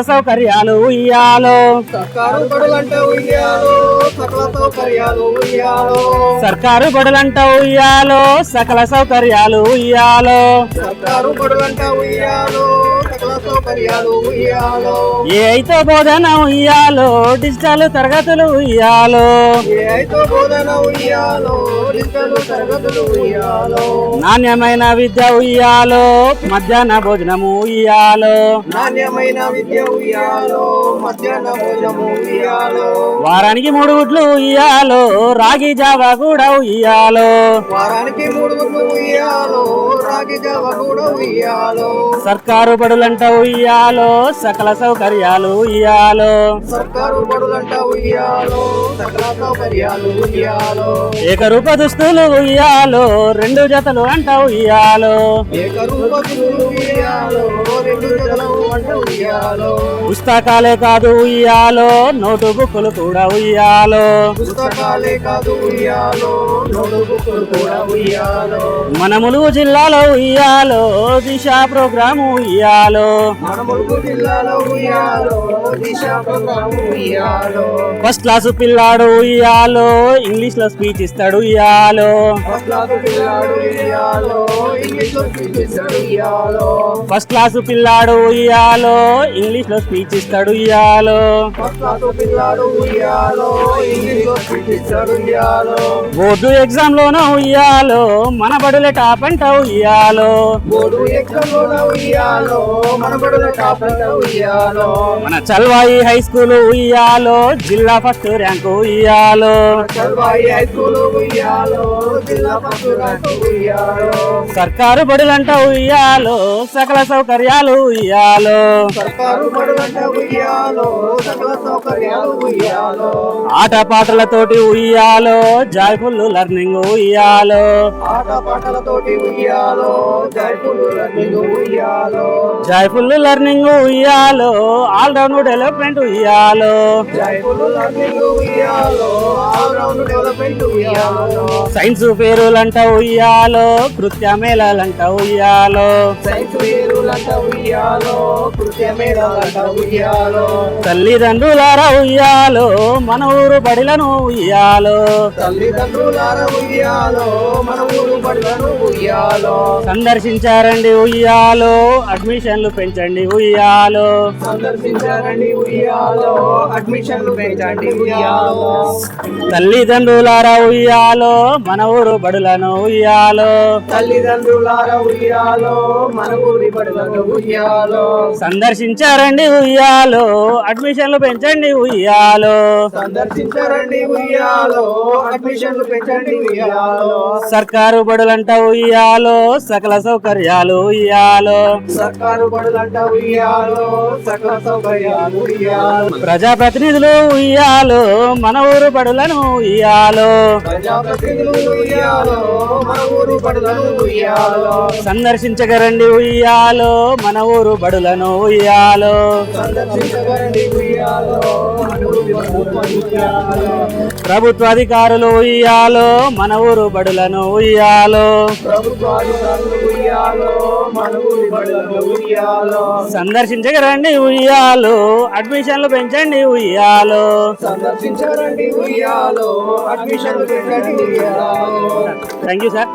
సౌకర్యాలు ఉయ్యాలో, సర్కారు బడులంట ఉయ్యాలో, సకల సౌకర్యాలు ఉయ్యాలో, సర్కారు బడులంట ఉయ్యాలో, సకల సౌకర్యాలు ఉయ్యాలో, సర్కారు బడులంట ఉయ్యాలో, సకల సౌకర్యాలు ఉయ్యాలో, ఏ అయితే బోధన ఉయ్యాలో, డిజిటల్ తరగతులు ఉయ్యాలో, ఏ అయితే బోధన ఉయ్యాలో, డిజిటల్ తరగతులు ఉయ్యాలో, నాణ్యమైన విద్య ఉయ్యాలో, మధ్యాహ్న భోజనము ఉయ్యాలో, నాణ్యమైన విద్య ఉయ్యాలో, మధ్యాహ్న భోజనము ఉయ్యాలో, వారానికి 3 గుడ్లు ఉయ్యాలో, రాగి జావా కూడా ఉయ్యాలో, వారానికి 3 గుడ్లు ఉయ్యాలో, రాగి జావ కూడా ఉయ్యాలో, సర్కారు బడులంట ఉయ్యాలో, సకల సౌకర్యాలు ఉయ్యాలో, సర్కారు బడులంట ఉయ్యాలో, సకల సౌకర్యాలు ఉయ్యాలో, ఏకరూప దుస్తులు ఉయ్యాలో, 2 జతలు అంట ఉయ్యాలో, ఏకరూపతులు ఉయ్యాలో, 2 జతలు అంట ఉయ్యాలో, పుస్తకాలే కాదు ఉయ్యాలో, నోటు బుక్కులు కూడా ఉయ్యాలో, పుస్తకాలే కాదు ఉయ్యాలో, నోటు బుక్కులు కూడా ఉయ్యాలో, మన ములుగు జిల్లాలో ఉయ్యాలో, దిశ ప్రోగ్రాము ఉయ్యాలో, మన ములుగు జిల్లాలో ఉయ్యాలో, దిశ ప్రోగ్రాము ఉయ్యాలో, ఫస్ట్ క్లాసు పిల్లాడు ఉయ్యాలో, ఇంగ్లీష్ లో స్పీచ్ ఇస్తాడు ఉయ్యాలో, ఫస్ట్ క్లాసు పిల్లాడు ఉయ్యాలో, ఇంగ్లీష్ లో స్పీచ్ ఇస్తాడు ఉయ్యాలో, ఫస్ట్ క్లాసు పిల్లాడు ఉయ్యాలో, ఇంగ్లీష్ లో స్పీచ్ ఇస్తాడు ఉయ్యాలో, ఫస్ట్ క్లాసు పిల్లాడు ఉయ్యాలో, ఇంగ్లీష్ లో స్పీచ్ ఇస్తాడు ఉయ్యాలో, బోర్డు ఎగ్జామ్ లోన ఉయ్యాలో, మన బడులే టాప్ అంట ఉయ్యాలో, బోర్డు ఎగ్జామ్ లోన ఉయ్యాలో, మన బడుల టాప్ అంట ఉయ్యాలో, మన చల్వాయి హై స్కూల్ ఉయ్యాలో, జిల్లా ఫస్ట్ ర్యాంకు ఉయ్యాలో, చల్వాయి హై స్కూల్ ఉయ్యాలో, జిల్లా ఫస్ట్ ర్యాంకు ఉయ్యాలో, సర్కారు బడులంట ఉయ్యాలో, సకల సౌకర్యాలు ఉయ్యాలో, సర్కారు బడులంట ఉయ్యాలో, సకల సౌకర్యాలు ఉయ్యాలో, ఆట పాటలతోటి ఉయ్యాలో, జాయ్ఫుల్ లెర్నింగ్ ఉయ్యాలో, ఆట పాటలతోటి ఉయ్యాలో, జాయ్ఫుల్ లెర్నింగ్ ఉయ్యాలో, జాయ్ఫుల్ లెర్నింగ్ ఉయ్యాలో, ఆల్ రౌండ్ డెవలప్మెంట్ ఉయ్యాలో, జాయ్ఫుల్ లెర్నింగ్ ఉయ్యాలో, ఆల్ రౌండ్ డెవలప్మెంట్ ఉయ్యాలో, సైన్స్ పేరులంట ఉయ్యాలో, కృత్య మేళాలంట ఉయ్యాలో, సైన్స్ వేరులంట ఉయ్యాలో, కృత్య మేళాలంట ఉయ్యాలో, తల్లిదండ్రులారా ఉయ్యాలో, మన ఊరు బడిలను ఉయ్యాలో, తల్లిదండ్రులార ఉయ్యాలో, మన ఊరు బడులను ఉయ్యాలో, సందర్శించారండి ఉయ్యాలో, అడ్మిషన్లు పెంచండి ఉయ్యాలో, సందర్శించారండి ఉయ్యాలో, అడ్మిషన్లు పెంచండి ఉయ్యాలో, తల్లిదండ్రులారా ఉయ్యాలో, మన ఊరు బడులను ఉయ్యాలో, తల్లిదండ్రులార ఉయ్యాలో, మన ఊరి బడులను ఉయ్యాలో, సందర్శించారండి ఉయ్యాలో, అడ్మిషన్లు పెంచండి ఉయ్యాలో, సందర్శించారండి ఉయ్యాలో, అడ్మిషన్లు పెంచండి ఉయ్యాలో, సర్కారు బడులంట ఉయ్యాలో, సకల సౌకర్యాలు ఉయ్యాలో, సర్కారు బడులంట ఉయ్యాలో, సకల సౌకర్యాలు ఉయ్యాలో, ప్రజాప్రతినిధులు ఉయ్యాలో, మన ఊరు బడులను ఉయ్యాలో, ప్రజాప్రతినిధులు ఉయ్యాలో, మన ఊరు బడులను ఉయ్యాలో, సందర్శించగరండి ఉయ్యాలో, మన ఊరు బడులను ఉయ్యాలో, సందర్శించగరండి ఉయ్యాలో, మన ఊరి బడులను ఉయ్యాలో, ప్రభుత్వ అధికారులు ఉయ్యాలో, మన ఊరు బడులను ఉయ్యాలో, ప్రభుత్వాధికారులు ఉయ్యాలో, మన ఊరి బడులను ఉయ్యాలో, సందర్శించగరండి ఉయ్యాలో, అడ్మిషన్లు పెంచండి ఉయ్యాలో. సందర్శించారండి ఉయ్యాలో, అడ్మిషన్లు పెంచండి ఉయ్యాలో. Thank you sir.